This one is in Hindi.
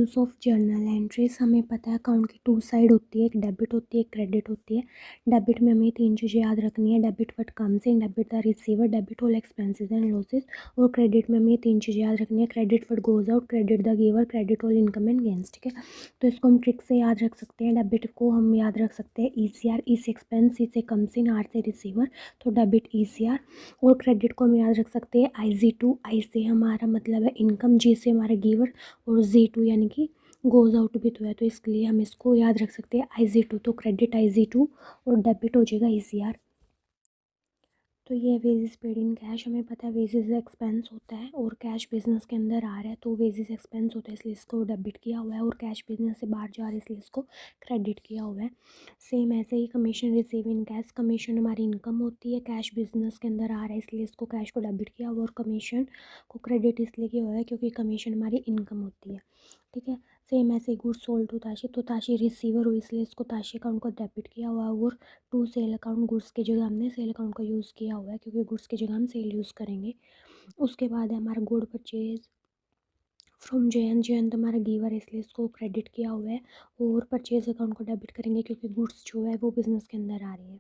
Rules of journal entries. हमें पता है अकाउंट की टू साइड होती है, एक डेबिट होती है, एक क्रेडिट होती है। डेबिट में हमें तीन चीज़ें याद रखनी है, debit what comes in, debit the receiver, debit all expenses and losses. और क्रेडिट में हमें तीन चीज़ें याद रखनी है, credit what goes out, credit the giver, credit all income and gains. ठीक है, तो इसको हम ट्रिक से याद रख सकते हैं। डेबिट को हम याद रख सकते हैं ECR, ई से एक्सपेंस, सी से कम्स इन, आर से रिसीवर, तो डेबिट ECR। और क्रेडिट को हम याद रख सकते हैं IZ2, आई से हमारा मतलब है इनकम, जी से हमारा गिवर, और Z2 यानी कि गोज आउट भी तो है, तो इसके लिए हम इसको याद रख सकते हैं IZ2, तो क्रेडिट IZ2 और डेबिट हो जाएगा ECR। तो ये वेजेस पेड इन कैश, हमें पता है वेजेस एक्सपेंस होता है और कैश बिजनेस के अंदर आ रहा है तो वेजेस एक्सपेंस होता है, इसलिए इसको डेबिट किया हुआ है, और कैश बिजनेस से बाहर जा रहा है इसलिए इसको क्रेडिट किया हुआ है। सेम ऐसे ही commission receive in cash, commission हमारी इनकम होती है, कैश बिजनेस के अंदर आ रहा है इसलिए इसको कैश को डेबिट किया हुआ, और कमीशन को क्रेडिट इसलिए किया हुआ है क्योंकि कमीशन हमारी इनकम होती है। ठीक है, सेम ऐसे गुड्स सोल्ड टू ताशी, तो ताशी रिसीवर हुई इसलिए इसको ताशी अकाउंट को डेबिट किया हुआ है, और टू सेल अकाउंट, गुड्स की जगह हमने सेल अकाउंट का यूज़ किया हुआ है क्योंकि गुड्स की जगह हम सेल यूज़ करेंगे। उसके बाद है हमारा good purchase from Jayant, Jayant हमारा गिवर है इसलिए इसको क्रेडिट किया हुआ है, और परचेज अकाउंट को डेबिट करेंगे क्योंकि गुड्स जो है वो बिज़नेस के अंदर आ रही है।